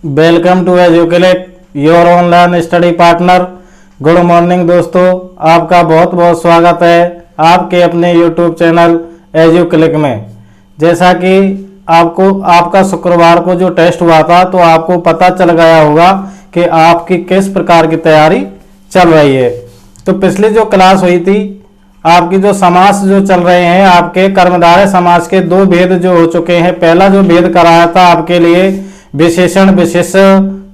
Welcome to Educlate your online study partner. Good morning दोस्तों, आपका बहुत बहुत स्वागत है आपके अपने यूट्यूब चैनल एजुकेलेट में। जैसा कि आपको आपका शुक्रवार को जो टेस्ट हुआ था तो आपको पता चल गया होगा कि आपकी किस प्रकार की तैयारी चल रही है। तो पिछली जो क्लास हुई थी आपकी जो समास जो चल रहे हैं, आपके कर्मधारय समास के दो भेद जो हो चुके हैं। पहला जो भेद कराया था आपके लिए विशेषण विशेष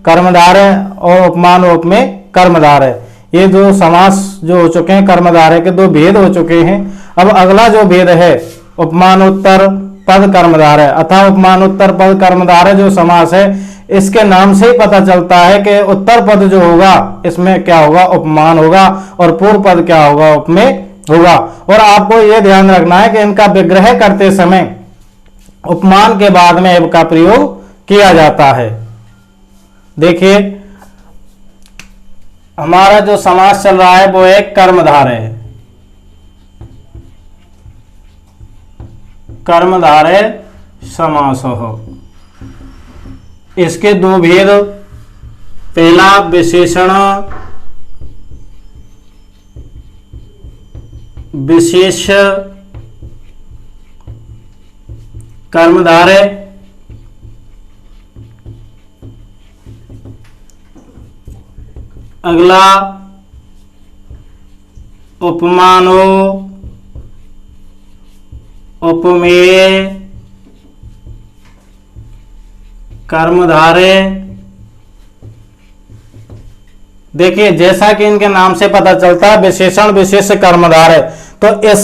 कर्मधारय और उपमान उपमेय कर्मधारय, ये दो समास जो हो चुके हैं कर्मधारय के दो भेद हो चुके हैं। अब अगला जो भेद है उपमानोत्तर पद कर्मधारय अथवा उपमानोत्तर पद कर्मधारय जो समास है, इसके नाम से ही पता चलता है कि उत्तर पद जो होगा इसमें क्या होगा, उपमान होगा, और पूर्व पद क्या होगा, उपमेय होगा। और आपको यह ध्यान रखना है कि इनका विग्रह करते समय उपमान के बाद में एव का प्रयोग किया जाता है। देखिए हमारा जो समास चल रहा है वो एक कर्मधारय है। कर्मधारय समास हो, इसके दो भेद, पहला विशेषण विशेष कर्मधारय, अगला उपमानो उपमेय कर्मधारय। देखिए जैसा कि इनके नाम से पता चलता है विशेषण विशेष कर्मधारय, तो इस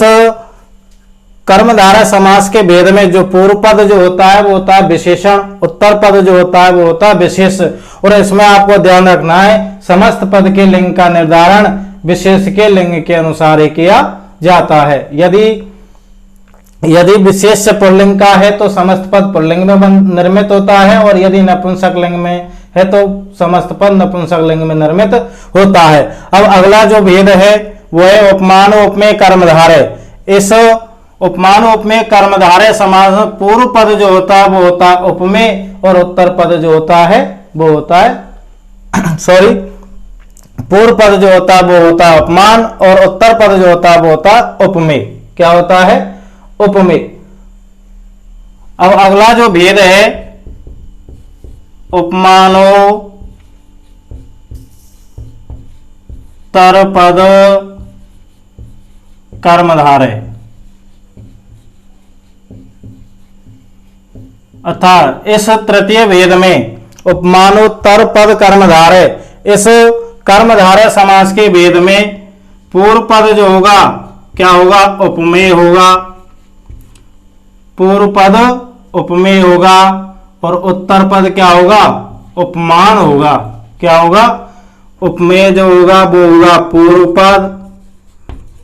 कर्मधारय समास के भेद में जो पूर्व पद जो होता है वो होता है विशेषण, उत्तर पद जो होता है वो होता है विशेष। और इसमें आपको ध्यान रखना है समस्त पद के लिंग का निर्धारण विशेष के लिंग के अनुसार ही किया जाता है। यदि विशेष पुल्लिंग का है तो समस्त पद पुल्लिंग में निर्मित होता है, और यदि नपुंसक लिंग में है तो समस्त पद नपुंसक लिंग में निर्मित होता है। अब अगला जो भेद है वो है उपमान उपमेय कर्मधारय। इस उपमान उपमेय कर्मधारय समास में पूर्व पद जो होता है वो होता है उपमेय, और उत्तर पद जो होता है वो होता है पूर्व पद जो होता है वो होता है उपमान, और उत्तर पद जो होता है वो होता है उपमेय। क्या होता है? उपमेय। अब अगला जो भेद है उपमानो उत्तर पद कर्मधारय, अर्थात इस तृतीय भेद में उपमानोत्तर पद कर्मधारय, इस कर्मधारय समास के भेद में पूर्व पद जो होगा क्या होगा, उपमेय होगा, पूर्व पद उपमेय होगा, और उत्तर पद क्या होगा, उपमान होगा। क्या होगा? उपमेय जो होगा वो होगा पूर्व पद,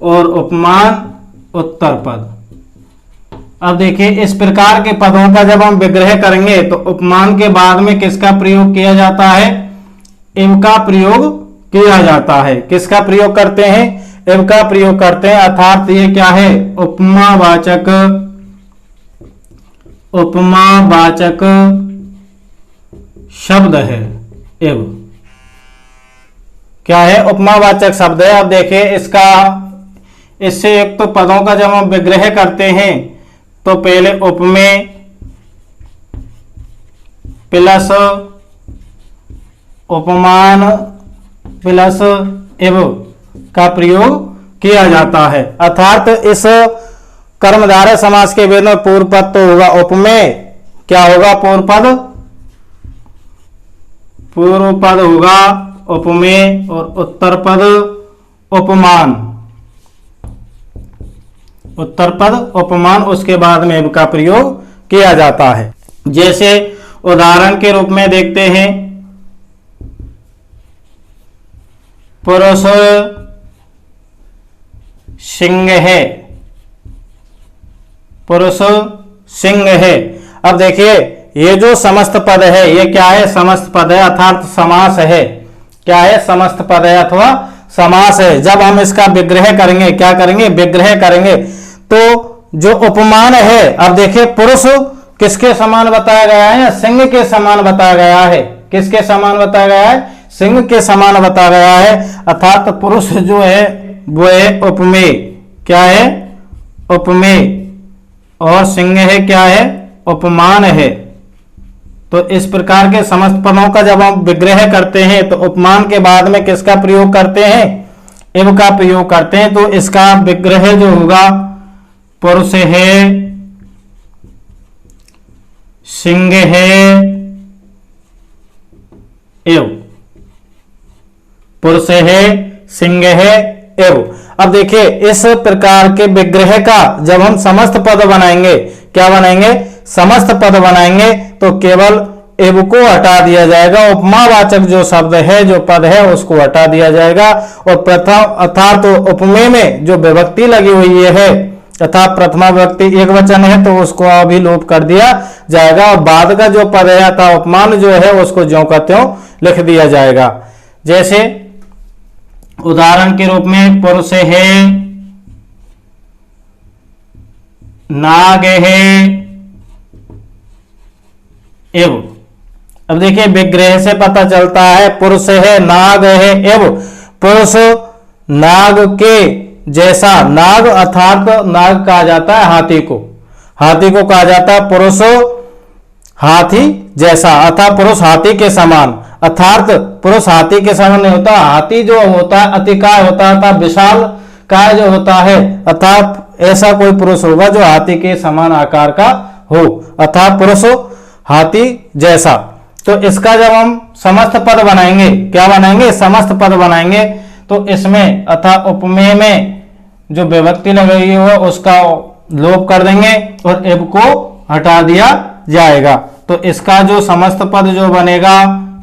और उपमान उत्तर पद। अब देखिए इस प्रकार के पदों का जब हम विग्रह करेंगे तो उपमान के बाद में किसका प्रयोग किया जाता है, इव का प्रयोग किया जाता है। किसका प्रयोग करते हैं? इव का प्रयोग करते हैं। अर्थात ये क्या है, उपमावाचक शब्द है। इव क्या है? उपमावाचक शब्द है। अब देखिए इससे एक तो पदों का जब हम विग्रह करते हैं तो पहले उपमेय प्लस उपमान प्लस इव का प्रयोग किया जाता है। अर्थात इस कर्मधारय समास के भेद में पूर्व पद तो होगा उपमेय, क्या होगा, पूर्व पद होगा उपमेय, और उत्तर पद उपमान, उत्तर पद उपमान, उसके बाद में इव का प्रयोग किया जाता है। जैसे उदाहरण के रूप में देखते हैं, पुरुष सिंह है, पुरुष सिंह है। अब देखिए ये जो समस्त पद है ये क्या है, समस्त पद है, अर्थात समास है। क्या है? समस्त पद है अथवा समास है। जब हम इसका विग्रह करेंगे, क्या करेंगे, विग्रह करेंगे, तो जो उपमान है, अब देखिए पुरुष किसके समान बताया गया है, सिंह के समान बताया गया है। किसके समान बताया गया है? सिंह के समान बताया गया है। अर्थात पुरुष जो है वो है उपमेय, क्या है? उपमेय, और सिंह है क्या है? उपमान है। तो इस प्रकार के समस्त पदों का जब हम विग्रह करते हैं तो उपमान के बाद में किसका प्रयोग करते हैं? इव का प्रयोग करते हैं। तो इसका विग्रह जो होगा पुरुष है, सिंह है, एव। पुरुष है, सिंह है, एव। अब देखिए इस प्रकार के विग्रह का जब हम समस्त पद बनाएंगे, क्या बनाएंगे? समस्त पद बनाएंगे, तो केवल एव को हटा दिया जाएगा। उपमावाचक जो शब्द है, जो पद है, उसको हटा दिया जाएगा। और प्रथम अर्थात तो उपमेय में जो विभक्ति लगी हुई है तथा प्रथमा विभक्ति एक वचन है, तो उसको अभी लोप कर दिया जाएगा। और बाद का जो पद है अथा उपमान जो है उसको ज्यों का त्यों लिख दिया जाएगा। जैसे उदाहरण के रूप में पुरुष है, नाग है, एव। अब देखिए विग्रह से पता चलता है पुरुष है, नाग है, एव। पुरुष नाग के जैसा, नाग अर्थात नाग कहा जाता है हाथी को, हाथी को कहा जाता है पुरुष हाथी जैसा, अर्थात पुरुष हाथी के समान। अर्थात पुरुष हाथी के समान नहीं होता, हाथी जो होता है अतिकाय होता है, अर्थात विशाल काय जो होता है, अर्थात ऐसा कोई पुरुष होगा जो हाथी के समान आकार का हो, अर्थात पुरुष हाथी जैसा। तो इसका जब हम समस्त पद बनाएंगे, क्या बनाएंगे? समस्त पद बनाएंगे। तो इसमें अथा उपमेय में जो विभक्ति लगी है उसका लोप कर देंगे और एव को हटा दिया जाएगा। तो इसका जो समस्त पद जो बनेगा,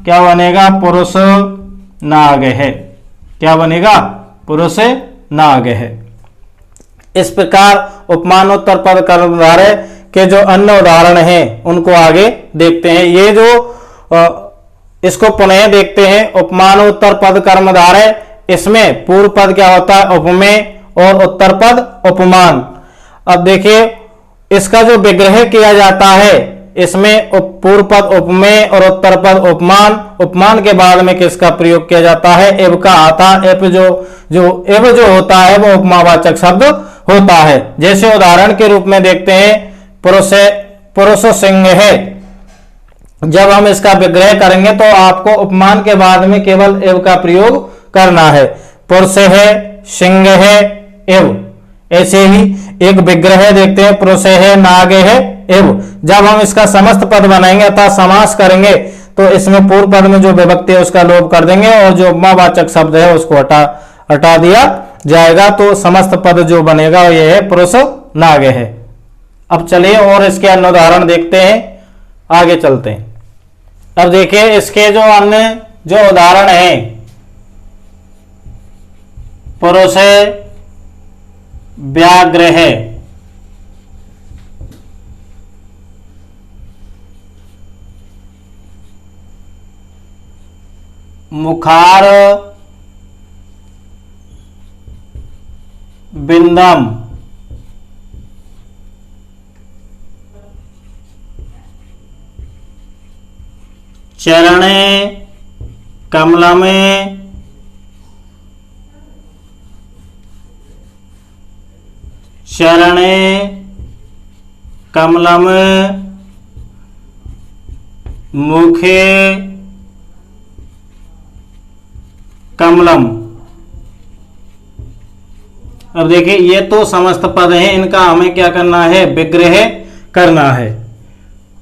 क्या बनेगा? पुरुष नाग है। क्या बनेगा? पुरुष नाग है। इस प्रकार उपमानोत्तर पद कर्मधारय के जो अन्य उदाहरण हैं उनको आगे देखते हैं। ये जो इसको पुनः देखते हैं, उपमानोत्तर पद कर्मधारय, इसमें पूर्व पद क्या होता है? उपमेय, और उत्तर पद उपमान। अब देखिए इसका जो विग्रह किया जाता है, इसमें पूर्व पद उपमेय और उत्तर पद उपमान। उपमान के बाद में किसका प्रयोग किया जाता है? एव का आता। एव जो होता है वो उपमावाचक शब्द होता है। जैसे उदाहरण के रूप में देखते हैं, पुरुष सिंह है। जब हम इसका विग्रह करेंगे तो आपको उपमान के बाद में केवल एव का प्रयोग करना है। पुरुष है, सिंह है, एव। ऐसे ही एक विग्रह देखते हैं, पुरुष है, नाग है, एव। जब हम इसका समस्त पद बनाएंगे अर्थात समास करेंगे तो इसमें पूर्व पद में जो विभक्ति है उसका लोप कर देंगे और जो उपमावाचक शब्द है उसको हटा दिया जाएगा। तो समस्त पद जो बनेगा यह है पुरुष नाग है। अब चलिए और इसके अन्य उदाहरण देखते हैं, आगे चलते हैं। अब देखिए इसके जो अन्य जो उदाहरण हैं, पुरुष व्याघ्र है, मुखार बिंदम, चरणे कमलमे, चरणे कमलम, मुखे कमलम। अब देखिए ये तो समस्त पद हैं, इनका हमें क्या करना है? विग्रह करना है।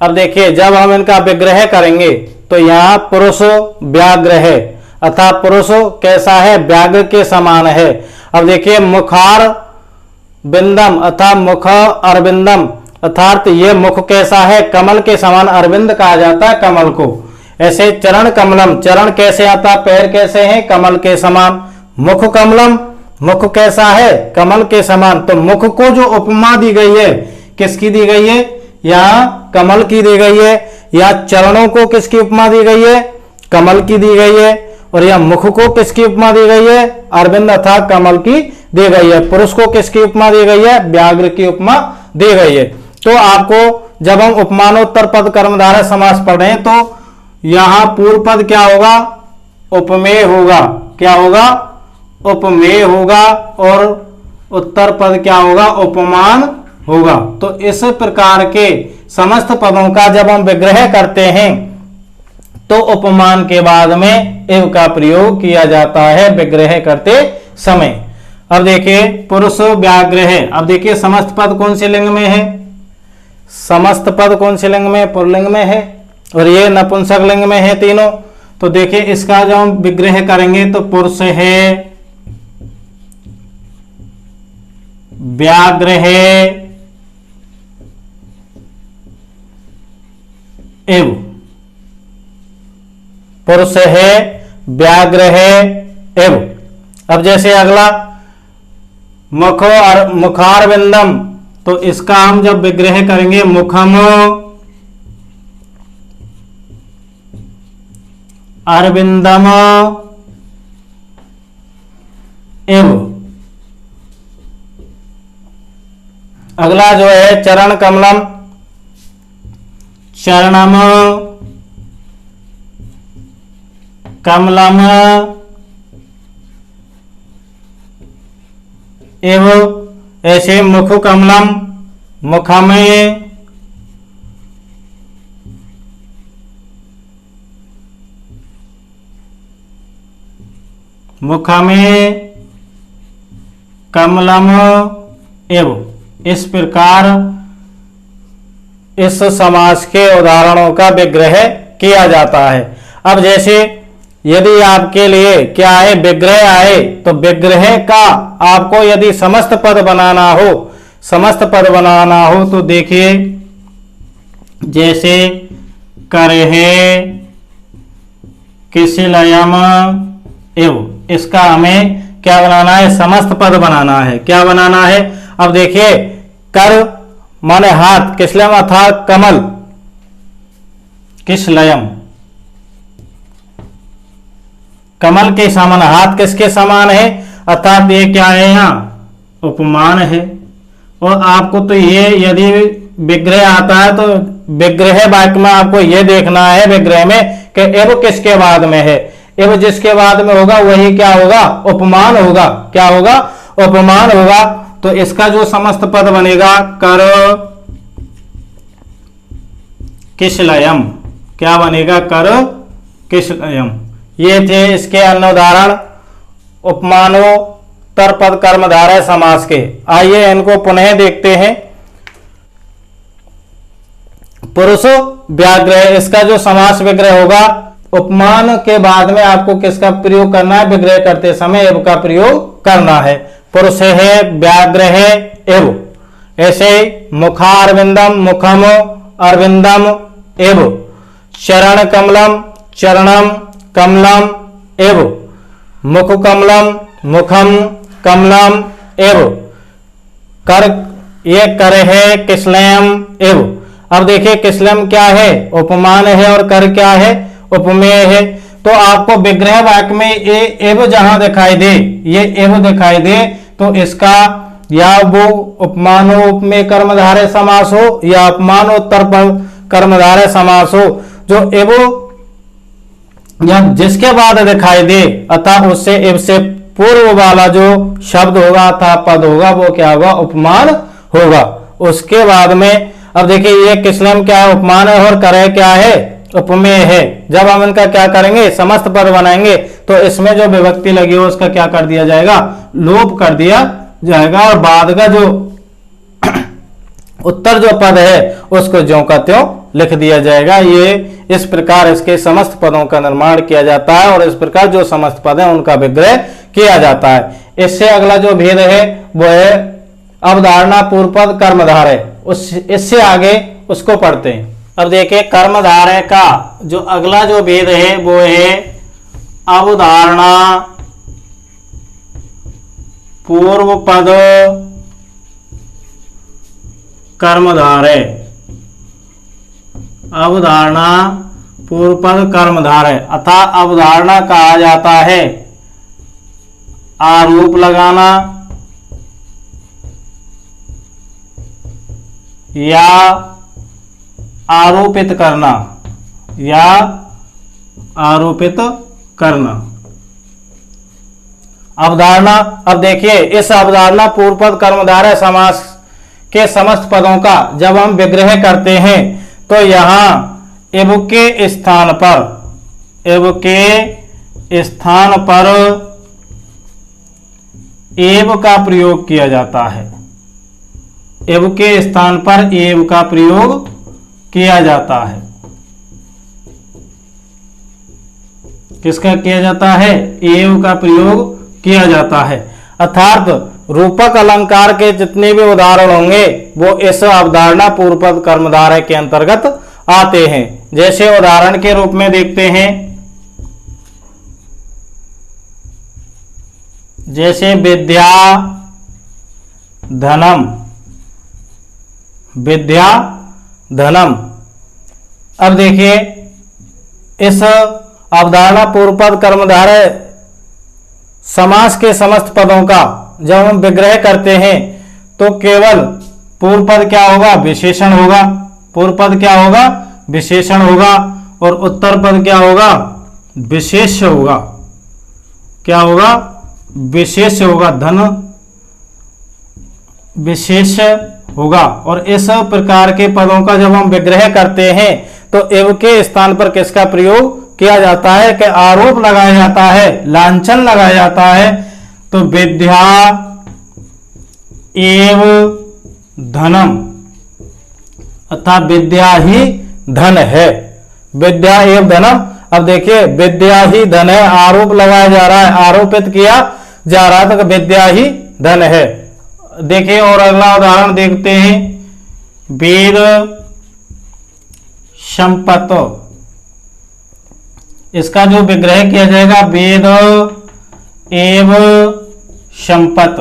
अब देखिए जब हम इनका विग्रह करेंगे तो यहाँ पुरुष व्याघ्र है, अर्थात पुरुष कैसा है? व्याघ्र के समान है। अब देखिए मुखार बिंदम अर्थात मुख अरविंदम, अर्थात ये मुख कैसा है? कमल के समान, अरविंद कहा जाता है कमल को। ऐसे चरण कमलम, चरण कैसे आता? पैर कैसे हैं? कमल के समान। मुख कमलम, मुख कैसा है? कमल के समान। तो मुख को जो उपमा दी गई है, किसकी दी गई है? यहाँ कमल की दी गई है। या चरणों को किसकी उपमा दी गई है? कमल की दी गई है। और यह मुख को किसकी उपमा दी गई है? अरविंद अर्थात कमल की दी गई है। पुरुष को किसकी उपमा दी गई है? व्याघ्र की उपमा दी गई है। तो आपको जब हम उपमानोत्तर पद कर्मधारय समास पढ़ रहे हैं तो यहां पूर्व पद क्या होगा, उपमेय होगा। क्या होगा, उपमेय होगा। और उत्तर पद क्या होगा, उपमान होगा। तो इस प्रकार के समस्त पदों का जब हम विग्रह करते हैं तो उपमान के बाद में एव का प्रयोग किया जाता है विग्रह करते समय। अब देखिए पुरुष व्याग्रह। अब देखिए समस्त पद कौन से लिंग में है, समस्त पद कौन से लिंग में, पुल्लिंग में है, और ये नपुंसक लिंग में है तीनों। तो देखिए इसका जब हम विग्रह करेंगे तो पुरुष है व्याग्रह एव, पुरुष है व्याग्रह एव। अब जैसे अगला मुखो और मुखारविंदम, तो इसका हम जब विग्रह करेंगे मुखम अरविंदम एव। अगला जो है चरण कमलम, चरणम कमलम एव। ऐसे मुख कमलम मुखम मुखम कमलम एव। इस प्रकार इस समास के उदाहरणों का विग्रह किया जाता है। अब जैसे यदि आपके लिए क्या है, विग्रह आए, तो विग्रह का आपको यदि समस्त पद बनाना हो, समस्त पद बनाना हो तो देखिए जैसे करहे किसलयम एव, इसका हमें क्या बनाना है, समस्त पद बनाना है। क्या बनाना है, अब देखिए कर माने हाथ, किसलयम अर्थात कमल, किसलयम कमल के समान, हाथ किसके समान है, अर्थात ये क्या है, यहाँ उपमान है। और आपको तो ये यदि विग्रह आता है तो विग्रह वाक्य में आपको ये देखना है विग्रह में कि एव किसके बाद में है, एव जिसके बाद में होगा वही क्या होगा, उपमान होगा। क्या होगा, उपमान होगा। तो इसका जो समस्त पद बनेगा कर किसलयम, क्या बनेगा, कर किसलयम। ये थे इसके अन्य उदाहरण उपमानोत्तर पद कर्मधारय समास के। आइए इनको पुनः देखते हैं। पुरुष व्याग्रह, इसका जो समास विग्रह होगा, उपमान के बाद में आपको किसका प्रयोग करना है, विग्रह करते समय एव का प्रयोग करना है। पुरुष है व्याग्रह एव। ऐसे मुखारविंदम मुखम अरविंदम एव, चरण कमलम चरणम कमलम एव, मुख कमलम मुखम कमलम एव, कर ये कर है किसलयम एव। अब देखिए किसलयम क्या है, उपमान है, और कर क्या है, उपमेय है। तो आपको विग्रह वाक्य में ये एव जहां दिखाई दे, ये एव दिखाई दे, तो इसका या वो उपमानो उपमेय कर्मधारय समास हो या उपमानोत्तर कर्मधारय समास हो, जो एव या जिसके बाद दिखाई दे अतः उससे एव से पूर्व वाला जो शब्द होगा अथवा पद होगा वो क्या होगा, उपमान होगा। उसके बाद में अब देखिए ये किसलयम क्या है, उपमान है, और करे क्या है, उपमेय है। जब हम इनका क्या करेंगे, समस्त पद बनाएंगे, तो इसमें जो विभक्ति लगी हो उसका क्या कर दिया जाएगा, लोप कर दिया जाएगा, और बाद का जो उत्तर जो पद है उसको ज्यों का त्यों लिख दिया जाएगा। ये इस प्रकार इसके समस्त पदों का निर्माण किया जाता है, और इस प्रकार जो समस्त पद है उनका विग्रह किया जाता है। इससे अगला जो भेद है वो है अवधारणा पूर्व पद कर्मधारय। इससे आगे उसको पढ़ते हैं। अब देखिए कर्मधारय का जो अगला जो भेद है वो है अवधारणा पूर्व पद कर्मधारय। अवधारणा पूर्व पद कर्मधारय अथा अवधारणा कहा जाता है आरोप लगाना या आरोपित करना या आरोपित करना। अवधारणा, अब देखिए इस अवधारणा पूर्व पद कर्मधारय समास के समस्त पदों का जब हम विग्रह करते हैं तो यहां एव के स्थान पर एव का प्रयोग किया जाता है। एव के स्थान पर एव का प्रयोग किया जाता है। किसका किया जाता है? एव का प्रयोग किया जाता है। अर्थात रूपक अलंकार के जितने भी उदाहरण होंगे वो इस अवधारणा पूर्व पद कर्मधारय के अंतर्गत आते हैं। जैसे उदाहरण के रूप में देखते हैं, जैसे विद्या धनम, विद्या धनम। अब देखिए इस अवधारणा पूर्व पद कर्मधारय समास के समस्त पदों का जब हम विग्रह करते हैं तो केवल पूर्व पद क्या होगा? विशेषण होगा। पूर्व पद क्या होगा? विशेषण होगा। और उत्तर पद क्या होगा? विशेष्य होगा। क्या होगा? विशेष्य होगा। धन विशेष्य होगा। और इस प्रकार के पदों का जब हम विग्रह करते हैं तो एव के स्थान पर किसका प्रयोग किया जाता है? कि आरोप लगाया जाता है, लांछन लगाया जाता है। तो विद्या एव धनम, अर्थात विद्या ही धन है। विद्या एव धनम। अब देखिए विद्या ही धन है, आरोप लगाया जा रहा है, आरोपित किया जा रहा है तो विद्या ही धन है। देखिए और अगला उदाहरण देखते हैं, वेद संपत। इसका जो विग्रह किया जाएगा वेद एव संपत,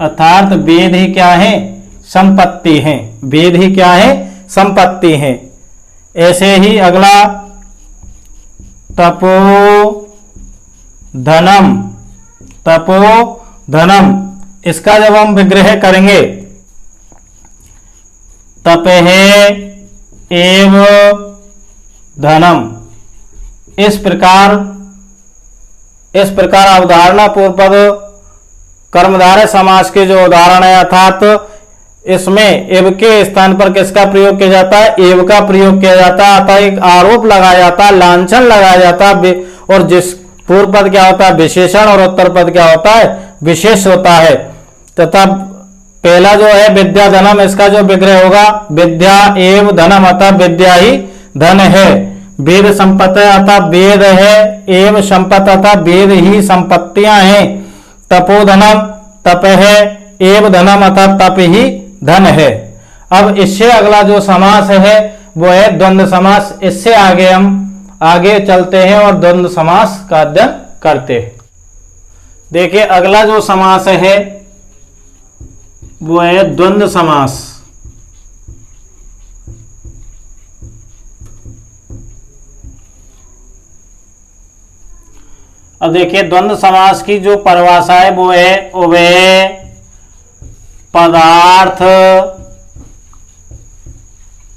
अर्थात वेद ही क्या है? संपत्ति है। वेद ही क्या है? संपत्ति है। ऐसे ही अगला तपो धनम, तपो धनम। इसका जब हम विग्रह करेंगे तपहे एव धनम। इस प्रकार अवधारणा पूर्व पद कर्मधारय समास के जो उदाहरण है, अर्थात इसमें एव के स्थान पर किसका प्रयोग किया जाता है? एव का प्रयोग किया जाता है। अतः एक आरोप लगाया जाता है, लांछन लगाया जाता है। और जिस पूर्व पद क्या होता है? विशेषण। और उत्तर पद क्या होता है? विशेष होता है। तथा पहला जो है विद्या धनम, इसका जो विग्रह होगा विद्या एव धनम, अतः विद्या ही धन है। वेद संपत्त है, अतः वेद है एव संपत्त, अतः वेद ही संपत्तियां हैं। तपोधनम, तप है एव धनम, अतः तप ही धन है। अब इससे अगला जो समास है वो है द्वंद्व समास। इससे आगे हम आगे चलते हैं और द्वंद्व समास का अध्ययन करते हैं। देखिए अगला जो समास है वो है द्वंद्व समास। अब देखिए द्वंद्व समास की जो परिभाषा है वो है उभय पदार्थ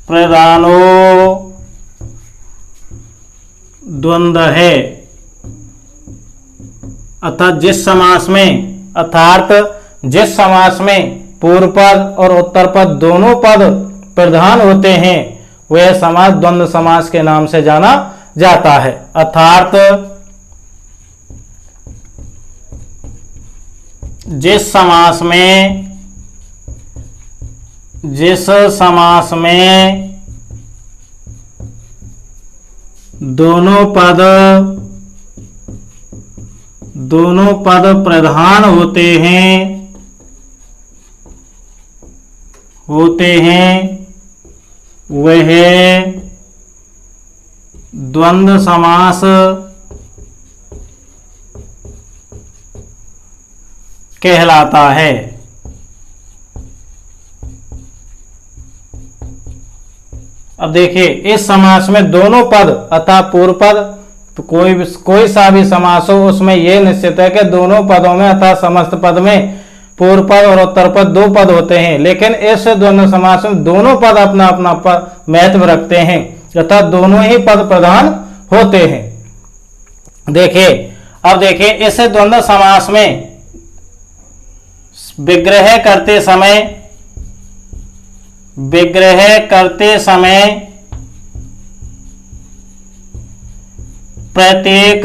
प्रधानो द्वंद्व है। अर्थात जिस समास में पूर्व पद और उत्तर पद दोनों पद प्रधान होते हैं वह समास द्वंद्व समास के नाम से जाना जाता है। अर्थात जिस समास में दोनों पद प्रधान होते हैं वह द्वंद्व समास कहलाता है। अब देखिए इस समास में दोनों पद अतः पूर्व पद, तो कोई सा भी समास हो उसमें यह निश्चित है कि दोनों पदों में अतः समस्त पद में पूर्व पद और उत्तर पद दो पद होते हैं। लेकिन इस द्वंद्व समास में दोनों पद अपना अपना महत्व रखते हैं, अतः दोनों ही पद प्रधान होते हैं। देखिए, अब देखिए इस द्वंद्व समास में विग्रह करते समय प्रत्येक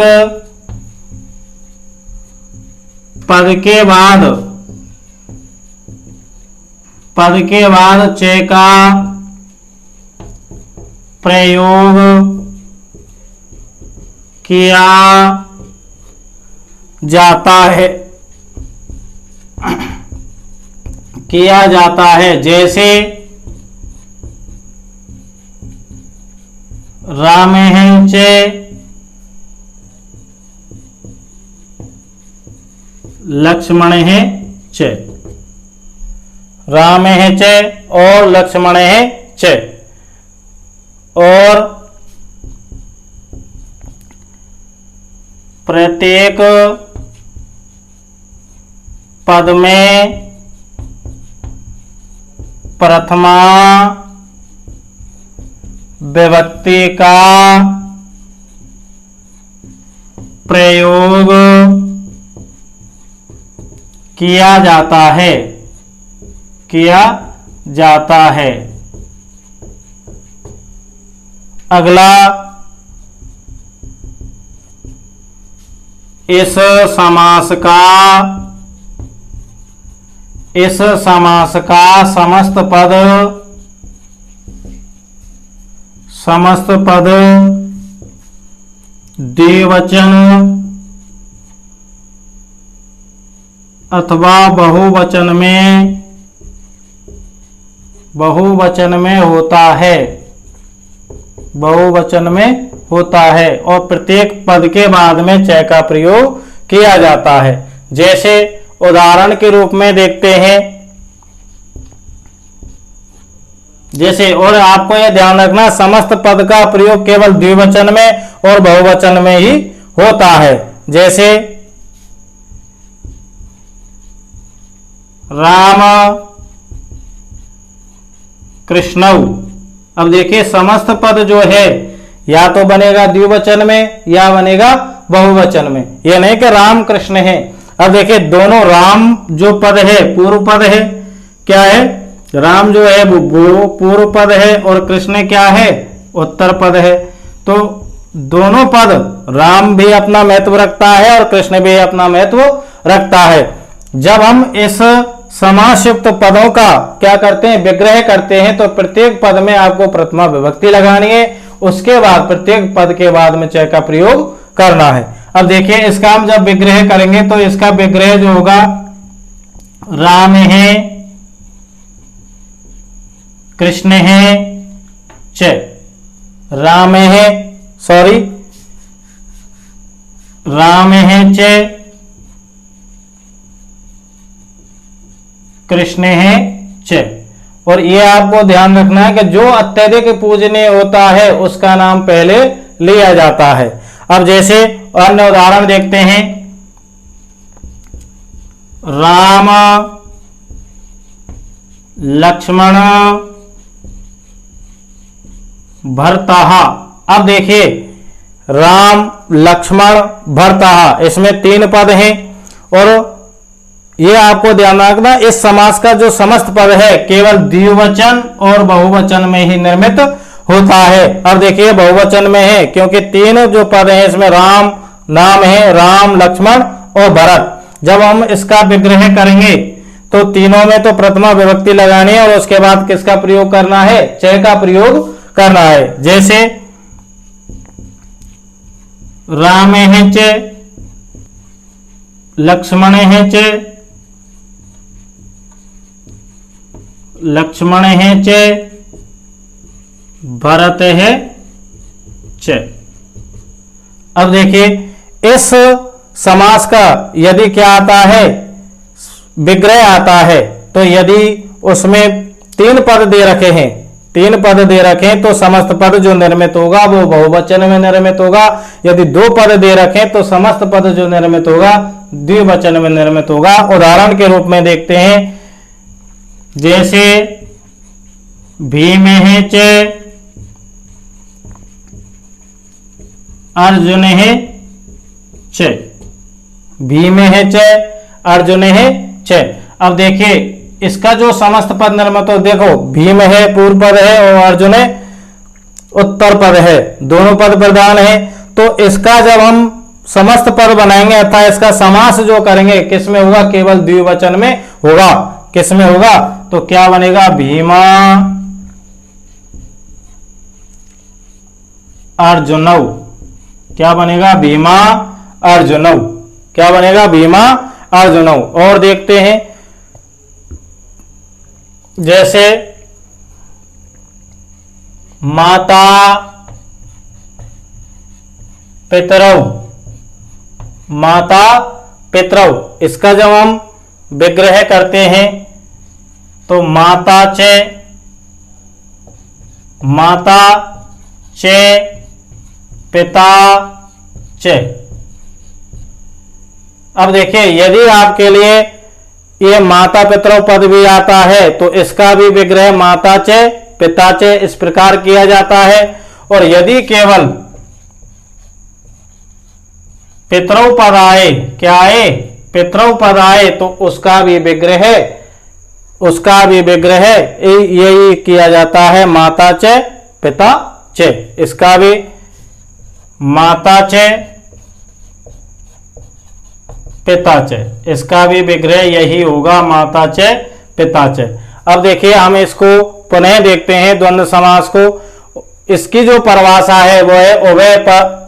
पद के बाद च का प्रयोग किया जाता है जैसे रामेण च लक्ष्मणेः च, रामेण च और लक्ष्मणेः च। और प्रत्येक पद में प्रथमा विभक्ति का प्रयोग किया जाता है। अगला, इस समास का समस्त पद द्विवचन अथवा बहुवचन में होता है और प्रत्येक पद के बाद में च का प्रयोग किया जाता है। जैसे उदाहरण के रूप में देखते हैं, जैसे, और आपको यह ध्यान रखना समस्त पद का प्रयोग केवल द्विवचन में और बहुवचन में ही होता है। जैसे राम कृष्णौ। अब देखिए समस्त पद जो है या तो बनेगा द्विवचन में या बनेगा बहुवचन में, यह नहीं कि राम कृष्ण है। अब देखिए दोनों, राम जो पद है पूर्व पद है, क्या है, राम जो है वो पूर्व पद है और कृष्ण क्या है, उत्तर पद है। तो दोनों पद, राम भी अपना महत्व रखता है और कृष्ण भी अपना महत्व रखता है। जब हम इस समासयुक्त पदों का क्या करते हैं, विग्रह करते हैं, तो प्रत्येक पद में आपको प्रथमा विभक्ति लगानी है, उसके बाद प्रत्येक पद के बाद में च का प्रयोग करना है। अब देखिए इसका हम जब विग्रह करेंगे तो इसका विग्रह जो होगा, राम है कृष्ण है च, राम है च कृष्ण है च। और ये आपको ध्यान रखना है कि जो अत्यधिक पूजनीय होता है उसका नाम पहले लिया जाता है। अब जैसे अन्य उदाहरण देखते हैं, राम लक्ष्मण भरतः। अब देखिए राम लक्ष्मण भरतः, इसमें 3 पद हैं और ये आपको ध्यान रखना, इस समास का जो समस्त पद है केवल द्विवचन और बहुवचन में ही निर्मित होता है। अब देखिए बहुवचन में है क्योंकि 3 जो पद हैं इसमें राम नाम है, राम लक्ष्मण और भरत। जब हम इसका विग्रह करेंगे तो तीनों में तो प्रथमा विभक्ति लगानी है और उसके बाद किसका प्रयोग करना है, च का प्रयोग करना है। जैसे राम है च लक्ष्मण है च, लक्ष्मण है च भरत है च। अब देखिए इस समास का यदि क्या आता है, विग्रह आता है, तो यदि उसमें 3 पद दे रखे हैं, 3 पद दे रखे हैं तो समस्त पद जो निर्मित होगा वो बहुवचन में निर्मित होगा। यदि 2 पद दे रखें तो समस्त पद जो निर्मित होगा द्विवचन में निर्मित होगा। उदाहरण के रूप में देखते हैं, जैसे भीम है च अर्जुन है च, भीम है च, अर्जुन है च। अब देखिए इसका जो समस्त पद निर्मित हो, देखो भीम है पूर्व पद है और अर्जुन है उत्तर पद है, दोनों पद प्रधान है। तो इसका जब हम समस्त पद बनाएंगे अर्थात इसका समास जो करेंगे किस में होगा, केवल द्विवचन में होगा। किस में होगा, तो क्या बनेगा, भीमा अर्जुनौ। क्या बनेगा, भीमा अर्जुनौ। क्या बनेगा, भीमा अर्जुनौ। और देखते हैं जैसे माता पितरौ, माता पितरौ, इसका जब हम विग्रह करते हैं तो माता चे, माता चे, पिता चे। अब देखिए यदि आपके लिए ये माता पितरौ पद भी आता है तो इसका भी विग्रह माता चे पिता चे इस प्रकार किया जाता है। और यदि केवल पितरौ पद आए, क्या आए, पितरौ पद आए, तो उसका भी विग्रह यही किया जाता है माता चे पिता चे। इसका भी माता चे पिता चे, इसका भी विग्रह यही होगा माता चे पिता चे। अब देखिए हम इसको पुनः देखते हैं द्वंद्व समास को। इसकी जो परिभाषा है वो है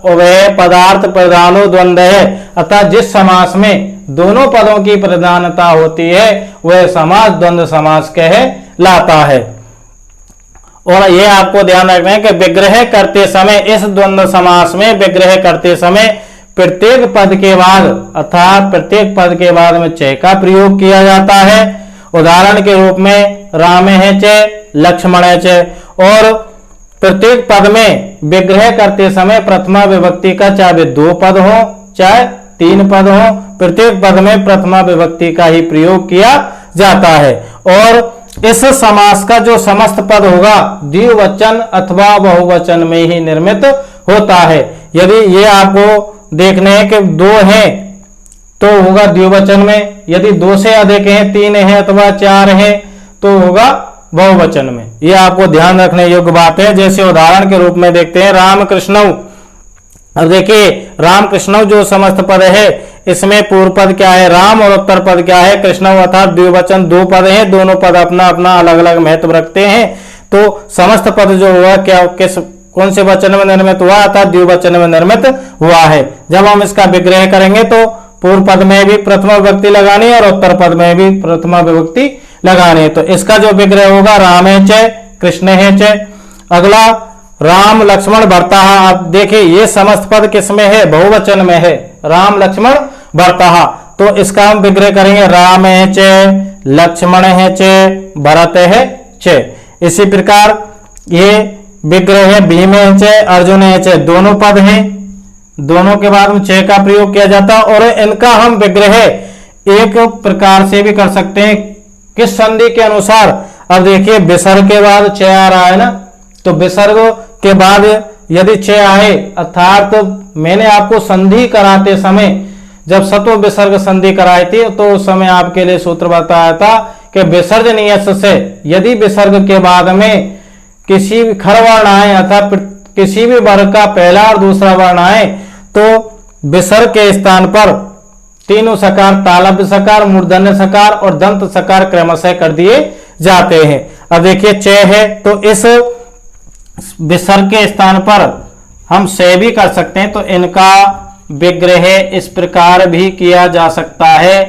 उभय पदार्थ प्रधानो द्वंद्व है, अर्थात जिस समास में दोनों पदों की प्रधानता होती है वह समास द्वंद्व समास कहलाता है। और ये आपको ध्यान रखना है कि विग्रह करते समय, इस द्वंद्व समास में विग्रह करते समय प्रत्येक पद के बाद अर्थात प्रत्येक पद के बाद में च का प्रयोग किया जाता है। उदाहरण के रूप में राम है च, लक्ष्मण है च। और प्रत्येक पद में विग्रह करते समय प्रथमा विभक्ति का चाहे 2 पद हो चाहे 3 पद हो, प्रत्येक पद में प्रथमा विभक्ति का ही प्रयोग किया जाता है। और इस समास का जो समस्त पद होगा द्विवचन अथवा बहुवचन में ही निर्मित होता है। यदि ये आपको देखने हैं कि 2 हैं तो होगा द्विवचन में, यदि 2 से अधिक हैं, 3 हैं अथवा 4 हैं तो होगा बहुवचन में। ये आपको ध्यान रखने योग्य बात है। जैसे उदाहरण के रूप में देखते हैं रामकृष्णौ। अब देखिए रामकृष्णौ जो समस्त पद है इसमें पूर्व पद क्या है राम और उत्तर पद क्या है कृष्णौ, अर्थात द्विवचन 2 पद हैं, दोनों पद अपना अपना अलग अलग महत्व रखते हैं। तो समस्त पद जो हुआ क्या कौन से वचन में निर्मित हुआ, अर्थात द्विवचन में निर्मित हुआ है। जब हम इसका विग्रह करेंगे तो पूर्व पद में भी प्रथमा विभक्ति लगानी है और उत्तर पद में भी प्रथमा विभक्ति लगानी है। तो इसका जो विग्रह होगा राम है च, कृष्ण है च। अगला राम लक्ष्मण भरता। आप देखिए ये समस्त पद किसमें है, बहुवचन में है, राम लक्ष्मण भरता। तो इसका हम विग्रह करेंगे राम है च, लक्ष्मण है च, भरत है च। इसी प्रकार ये विग्रह है भीम है च, अर्जुन है च, दोनों पद हैं, दोनों के बाद में च का प्रयोग किया जाता है। और इनका हम विग्रह एक प्रकार से भी कर सकते हैं, किस संधि के अनुसार। अब देखिए विसर्ग के बाद च आ रहा है ना, तो विसर्ग के बाद यदि च आए अर्थात मैंने आपको संधि कराते समय जब सत्व विसर्ग संधि कराई थी तो उस समय आपके लिए सूत्र बताया था कि विसर्जनीय से यदि विसर्ग के बाद में किसी भी खर वर्ण आए अर्थात किसी भी वर्ग का पहला और दूसरा वर्ण आए तो विसर्ग के स्थान पर तीनों सकार तालव्य सकार, मूर्धन्य सकार और दंत सकार क्रमशः कर दिए जाते हैं। अब देखिए च है तो इस विसर्ग के स्थान पर हम से भी कर सकते हैं, तो इनका विग्रह इस प्रकार भी किया जा सकता है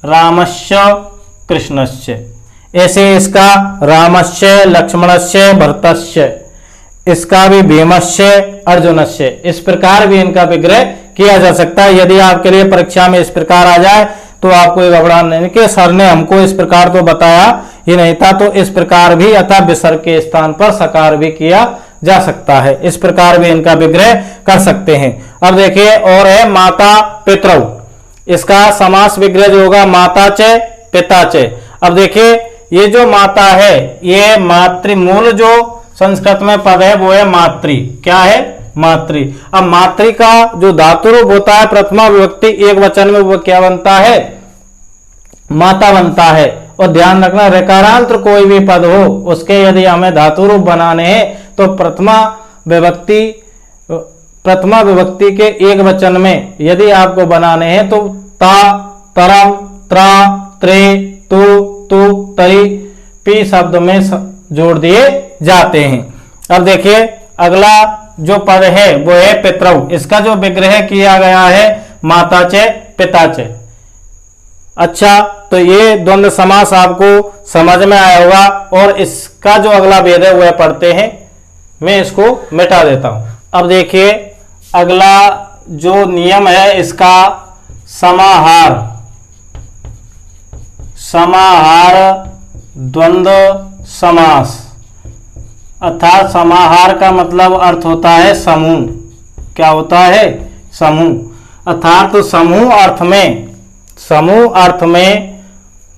रामस्य कृष्णस्य। ऐसे इसका रामस्य लक्ष्मणस्य भरतस्य, इसका भी भीमस्य अर्जुनस्य, इस प्रकार भी इनका विग्रह किया जा सकता है। यदि आपके लिए परीक्षा में इस प्रकार आ जाए तो आपको ये घबराना नहीं कि सर ने हमको इस प्रकार तो बताया ही नहीं था, तो इस प्रकार भी अतः विसर्ग के स्थान पर सकार भी किया जा सकता है। इस प्रकार भी इनका विग्रह कर सकते हैं। अब देखिए और है माता पितरौ, इसका समास विग्रह जो होगा माता च पिता च। अब देखिए ये जो माता है ये मातृमूल जो संस्कृत में पद है वो है मातृ, क्या है मातृ। अब मातृ का जो धातु रूप होता है प्रथमा विभक्ति एक वचन में, वो क्या बनता है? माता बनता है। और ध्यान रखना, ऋकारांत कोई भी पद हो उसके यदि हमें धातु रूप बनाने हैं तो प्रथमा विभक्ति के एक वचन में यदि आपको बनाने हैं तो ता, तरम, त्रा, त्रे, तु, तु, तरी, पी शब्द में जोड़ दिए जाते हैं। अब देखिए अगला जो पद है वो है पितरौ। इसका जो विग्रह किया गया है माता च पिता च। अच्छा, तो ये द्वंद्व समास आपको समझ में आया होगा। और इसका जो अगला वेद है वह पढ़ते हैं, मैं इसको मिटा देता हूं। अब देखिए अगला जो नियम है इसका समाहार द्वंद्व समास, अर्थात समाहार का मतलब अर्थ होता है समूह। क्या होता है? समूह। अर्थात तो समूह अर्थ में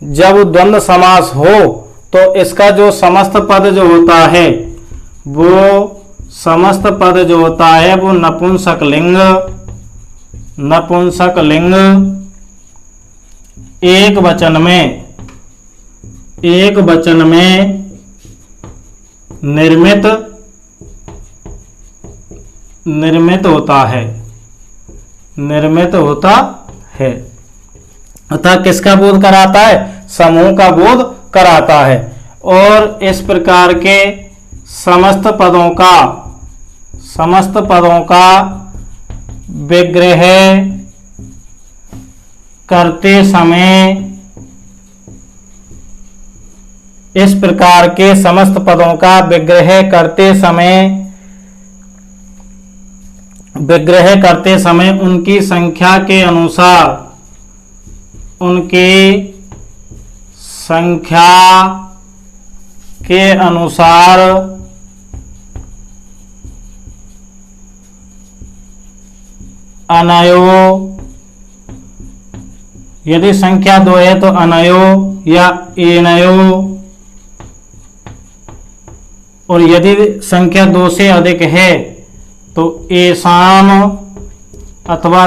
जब द्वंद्व समास हो तो इसका जो समस्त पद जो होता है वो नपुंसक लिंग एक वचन में निर्मित होता है। अर्थात किसका बोध कराता है? समूह का बोध कराता है। और इस प्रकार के समस्त पदों का विग्रह करते समय, इस प्रकार के समस्त पदों का विग्रह करते समय उनकी संख्या के अनुसार अनयो, यदि संख्या 2 है तो अनयो या एनयो, और यदि संख्या 2 से अधिक है तो एसाम अथवा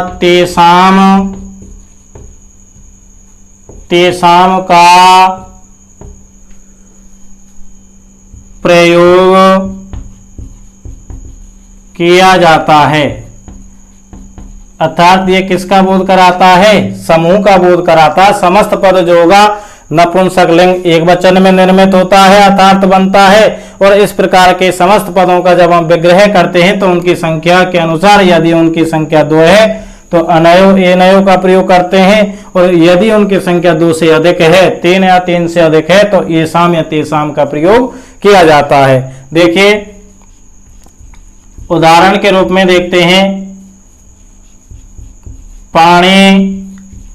तेसाम का प्रयोग किया जाता है। अर्थात ये किसका बोध कराता है? समूह का बोध कराता है। समस्त पद जो होगा नपुंसक लिंग एक वचन में निर्मित होता है, अर्थात बनता है। और इस प्रकार के समस्त पदों का जब हम विग्रह करते हैं तो उनकी संख्या के अनुसार, यदि उनकी संख्या 2 है तो अनयो एनयो का प्रयोग करते हैं, और यदि उनकी संख्या 2 से अधिक है, 3 या 3 से अधिक है, तो एसाम या तेसाम का प्रयोग किया जाता है। देखिए उदाहरण के रूप में देखते हैं, पाणी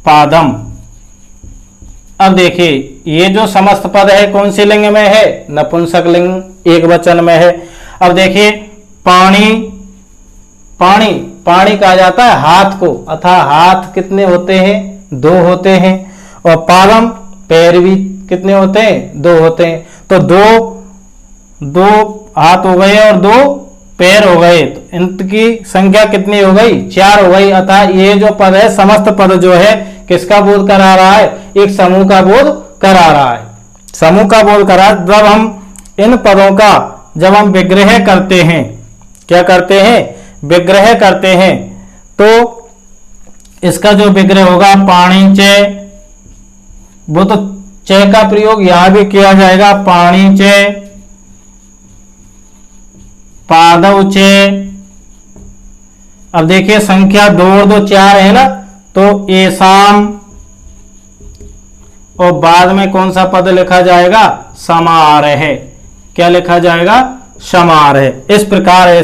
पादम। अब देखिए ये जो समस्त पद है कौन सी लिंग में है? नपुंसक लिंग एक वचन में है। अब देखिए पाणी कहा जाता है हाथ को, अर्थात हाथ कितने होते हैं? 2 होते हैं। और पादम पैर भी कितने होते हैं? 2 होते हैं। तो दो हाथ हो गए और 2 पैर हो गए, तो इनकी संख्या कितनी हो गई? 4 हो गई। अर्थात ये जो पद है समस्त पद जो है किसका बोध करा रहा है? एक समूह का बोध करा रहा है। समूह का बोध करा। जब हम इन पदों का जब हम विग्रह करते हैं, क्या करते हैं? विग्रह करते हैं, तो इसका जो विग्रह होगा पाणी च, वो तो च का प्रयोग यहां भी किया जाएगा। पाणी च पादव च। अब देखिए संख्या 2 और 2 4 है ना, तो एसाम, और बाद में कौन सा पद लिखा जाएगा? समारह। क्या लिखा जाएगा? समारह। इस प्रकार है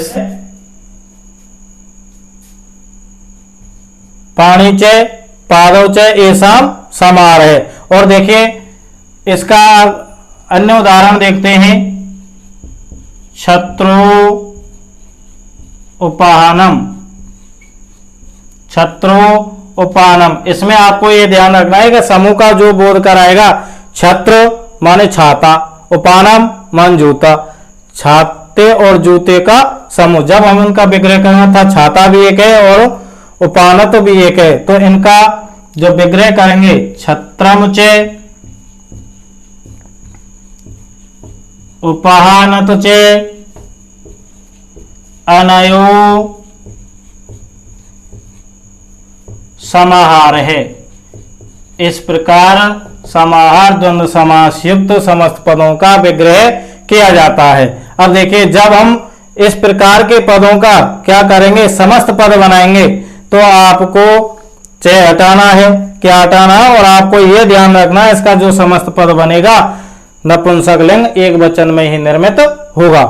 पाणी च पादव च एसाम समारह। और देखिए इसका अन्य उदाहरण देखते हैं, छत्रो उपानम। इसमें आपको ये ध्यान रखना है कि समूह का जो बोध कराएगा, छत्र माने छाता, उपानम मान जूता। छत्ते और जूते का समूह। जब हम इनका विग्रह करना था, छाता भी एक है और उपानत भी एक है, तो इनका जो विग्रह करेंगे, छत्रम चे उपानत चे अनयो समाहार है। इस प्रकार समाहार द्वंद्व समास युक्त समस्त पदों का विग्रह किया जाता है। अब देखिए, जब हम इस प्रकार के पदों का क्या करेंगे, समस्त पद बनाएंगे, तो आपको चे हटाना है, क्या हटाना है, और आपको यह ध्यान रखना है इसका जो समस्त पद बनेगा नपुंसक लिंग एक वचन में ही निर्मित होगा।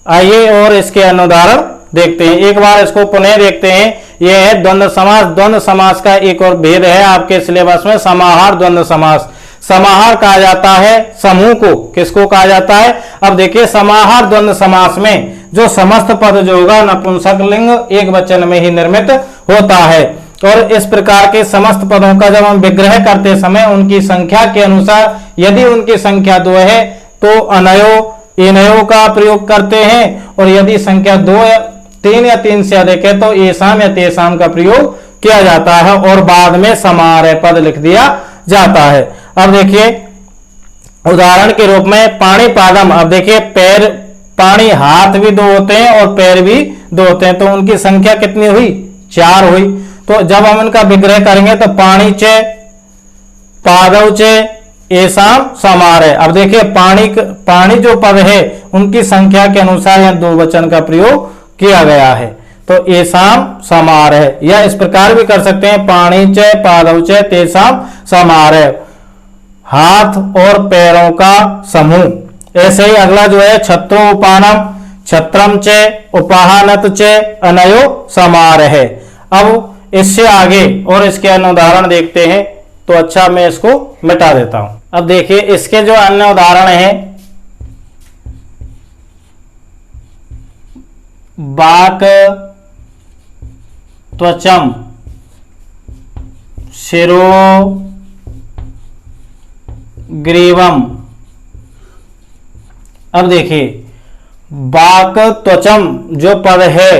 आइए और इसके अन्य उदाहरण देखते हैं। एक बार इसको पुनः देखते हैं। यह है द्वंद्व समास। द्वंद्व समास का एक और भेद है आपके सिलेबस में, समाहार द्वंद्व समास। समाहार कहा जाता है समूह को, किसको कहा जाता है। अब देखिए, समाहार द्वंद्व समास में जो समस्त पद जो होगा नपुंसक लिंग एक वचन में ही निर्मित होता है। और इस प्रकार के समस्त पदों का जब हम विग्रह करते समय उनकी संख्या के अनुसार, यदि उनकी संख्या 2 है तो अनयो एनयो का प्रयोग करते हैं, और यदि संख्या 2 या 3 या 3 से अधिक है तो एसाम या तेसाम का प्रयोग किया जाता है, और बाद में समाहार पद लिख दिया जाता है। अब देखिए उदाहरण के रूप में पाणी पादम। अब देखिए, पैर पाणी, हाथ भी 2 होते हैं और पैर भी 2 होते हैं, तो उनकी संख्या कितनी हुई, 4 हुई। तो जब हम इनका विग्रह करेंगे तो पाणी चे पादव चे एसाम समाहार है। अब देखिए, पाणी जो पद है उनकी संख्या के अनुसार यह 2 वचन का प्रयोग किया गया है, तो एसाम समाहार है। या इस प्रकार भी कर सकते हैं, पाणी चे पादव चे तेसाम समाहार है, हाथ और पैरों का समूह। ऐसे ही अगला जो है छत्रोपानम, छत्रम चे उपाहनत चे अनयो समाहार है। अब इससे आगे और इसके अन्य उदाहरण देखते हैं, तो अच्छा मैं इसको मिटा देता हूं। अब देखिए, इसके जो अन्य उदाहरण हैं, बाक त्वचम शिरो ग्रीवम। अब देखिए, बाक त्वचम जो पद है,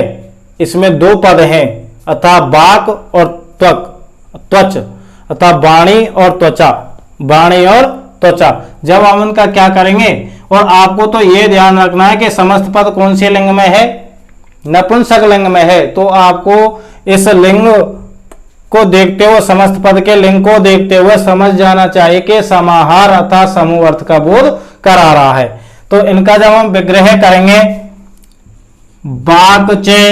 इसमें 2 पद हैं, अतः बाक और त्वच, अतः वाणी और त्वचा, वाणी और त्वचा। जब हम उनका क्या करेंगे, और आपको तो यह ध्यान रखना है कि समस्त पद कौन से लिंग में है, नपुंसक लिंग में है, तो आपको इस लिंग को देखते हुए, समस्त पद के लिंग को देखते हुए समझ जाना चाहिए कि समाहार अथवा समूह अर्थ का बोध करा रहा है। तो इनका जब हम विग्रह करेंगे, बाक चे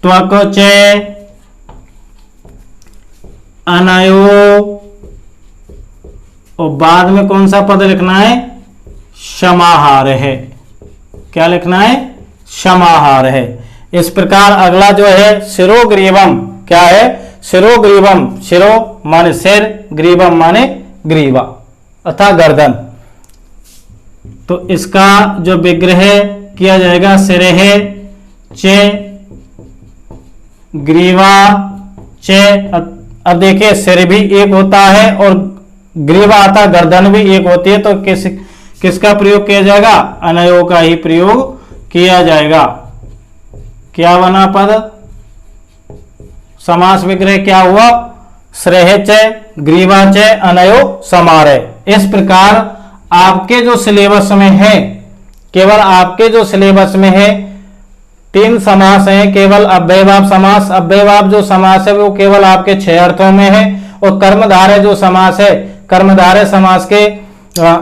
त्वक चे अनयो, और बाद में कौन सा पद लिखना है, समाहार है। क्या लिखना है, समाहार है। इस प्रकार अगला जो है शिरोग्रीवम, क्या है, शिरोग्रीवम, शिरो माने सिर, ग्रीवम माने ग्रीवा अथा गर्दन। तो इसका जो विग्रह किया जाएगा, सिरहे चे ग्रीवा चे। अब देखिए, सिर भी एक होता है और ग्रीवा अथा गर्दन भी एक होती है, तो किसका प्रयोग किया जाएगा, अनयो का ही प्रयोग किया जाएगा। क्या बना पद, समास विग्रह क्या हुआ, श्रेय च ग्रीवा च अनयो समाहार है। इस प्रकार आपके जो सिलेबस में है, केवल आपके जो सिलेबस में है 3 समास हैं, केवल अव्ययभाव समास। अव्ययभाव जो समास है वो केवल आपके 6 अर्थों में है, और कर्मधारय जो समास है, कर्मधारय समास के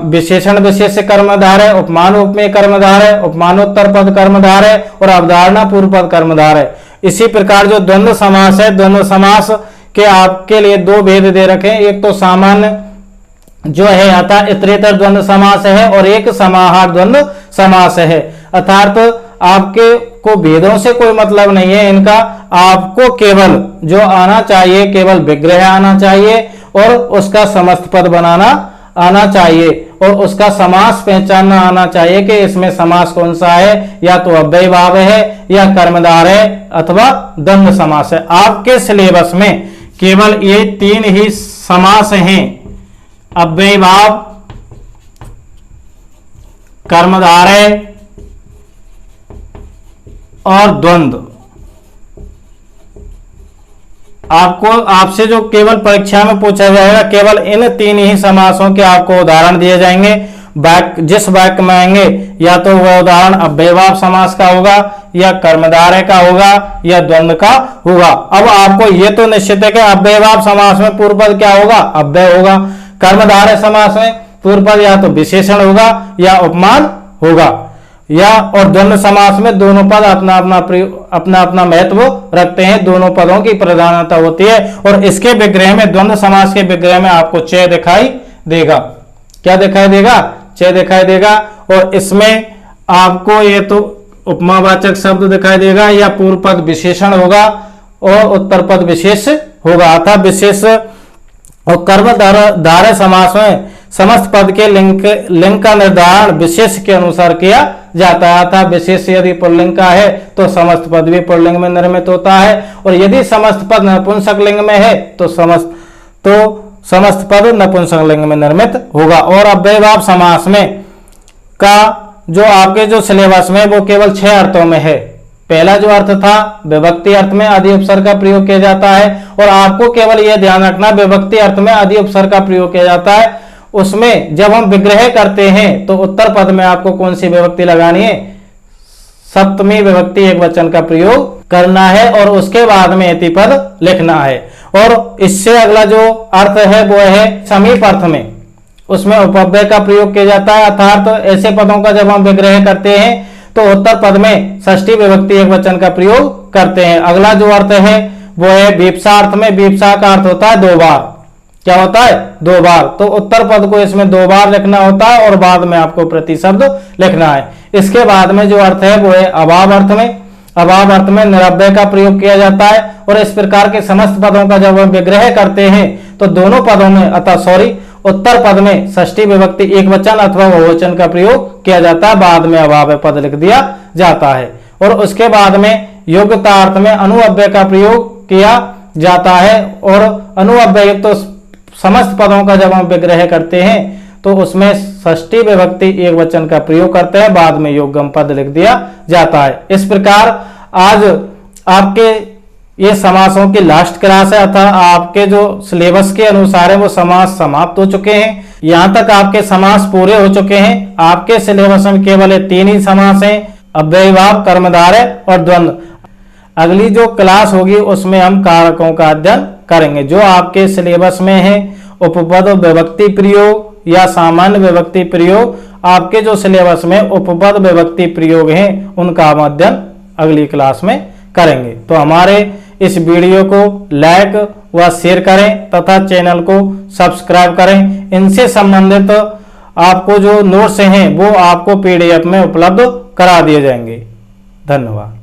विशेषण विशेष कर्मधारय, उपमान उपमेय कर्मधारय, उपमानोत्तर पद कर्मधारय और अवधारणा पूर्व पद कर्मधारय। इसी प्रकार जो द्वंद्व समास है, द्वंद्व समास के आपके लिए 2 भेद दे रखे हैं। एक तो सामान्य जो है अतः इतरेतर द्वंद्व समास है, और एक समाहार द्वंद्व समास है। अर्थात आपके को भेदों से कोई मतलब नहीं है इनका, आपको केवल जो आना चाहिए, केवल विग्रह आना चाहिए और उसका समस्त पद बनाना आना चाहिए, और उसका समास पहचानना आना चाहिए कि इसमें समास कौन सा है, या तो अव्ययभाव है या कर्मधार है अथवा द्वंद्व समास है। आपके सिलेबस में केवल ये 3 ही समास हैं, अव्ययभाव, कर्मधारय और द्वंद्व। आपसे जो केवल परीक्षा में पूछा जाएगा, केवल इन 3 ही समासों के आपको उदाहरण दिए जाएंगे। जिस वाक्य में आएंगे या तो वह उदाहरण अव्ययभाव समास का होगा, या कर्मधारय का होगा, या द्वंद्व का होगा। अब आपको ये तो निश्चित है कि अव्ययभाव समास में पूर्व पद क्या होगा, अव्यय होगा। कर्मधारय समास में पूर्व पद या तो विशेषण होगा या उपमान होगा, या और द्वंद्व समास में दोनों पद अपना अपना महत्व रखते हैं, दोनों पदों की प्रधानता होती है। और इसके विग्रह में, द्वंद्व समास के विग्रह में आपको च दिखाई देगा। क्या दिखाई देगा, च दिखाई देगा। और इसमें आपको ये तो उपमावाचक शब्द दिखाई देगा, या पूर्व पद विशेषण होगा और उत्तर पद विशेष होगा, अतः विशेष। और कर्मधारय समास में समस्त पद के लिंग का निर्धारण विशेष के अनुसार किया जाता है, अतः विशेष यदि पुल्लिंग का है तो समस्त पद भी पुल्लिंग में निर्मित होता है, और यदि समस्त पद नपुंसक लिंग में है तो समस्त पद नपुंसक लिंग में निर्मित होगा। और अव्ययभाव समास में का जो आपके जो सिलेबस में वो केवल 6 अर्थों में है। पहला जो अर्थ था, विभक्ति अर्थ में आदि उपसर्ग का प्रयोग किया जाता है, और आपको केवल यह ध्यान रखना, विभक्ति अर्थ में आदि उपसर्ग का प्रयोग किया जाता है। उसमें जब हम विग्रह करते हैं तो उत्तर पद में आपको कौन सी विभक्ति लगानी है, सप्तमी विभक्ति एकवचन का प्रयोग करना है, और उसके बाद में इति पद लिखना है। और इससे अगला जो अर्थ है वो है समीप अर्थ में, उसमें उपव्यय का प्रयोग किया जाता है, अर्थात ऐसे पदों का जब हम विग्रह करते हैं तो उत्तर पद में षष्ठी विभक्ति एकवचन का प्रयोग करते हैं। अगला जो अर्थ है वो है वीप्सा अर्थ में। वीप्सा का अर्थ होता है 2 बार। क्या होता है, 2 बार। तो उत्तर पद को इसमें 2 बार लिखना होता है, और बाद में आपको प्रतिशब्द लिखना है। इसके बाद में जो अर्थ है वो है अभाव अर्थ में। अभाव अर्थ में निरव्यय का प्रयोग किया जाता है, और इस प्रकार के समस्त पदों का जब हम विग्रह करते हैं तो दोनों पदों में उत्तर पद में षष्ठी विभक्ति एकवचन अथवा बहुवचन का प्रयोग किया जाता है, बाद में अभाव पद लिख दिया जाता है। और उसके बाद में योग्यता अर्थ में अनुअव्यय का प्रयोग किया जाता है, और अनुअव्यय तो समस्त पदों का जब हम विग्रह करते हैं तो उसमें षष्ठी विभक्ति एकवचन का प्रयोग करते हैं, बाद में योग्यम पद लिख दिया जाता है। इस प्रकार आज आपके ये समासों की लास्ट क्लास है, अतः आपके जो सिलेबस के अनुसार है वो समास समाप्त हो चुके हैं। यहाँ तक आपके समास पूरे हो चुके हैं। आपके सिलेबस में केवल 3 ही समास हैं, अव्ययभाव, कर्मधारय और द्वंद्व। अगली जो क्लास होगी उसमें हम कारकों का अध्ययन करेंगे। जो आपके सिलेबस में है उपपद विभक्ति प्रयोग या सामान्य विभक्ति प्रयोग, आपके जो सिलेबस में उपपद विभक्ति प्रयोग हैं उनका हम अध्ययन अगली क्लास में करेंगे। तो हमारे इस वीडियो को लाइक व शेयर करें तथा चैनल को सब्सक्राइब करें। इनसे संबंधित आपको जो नोट्स हैं वो आपको PDF में उपलब्ध करा दिए जाएंगे। धन्यवाद।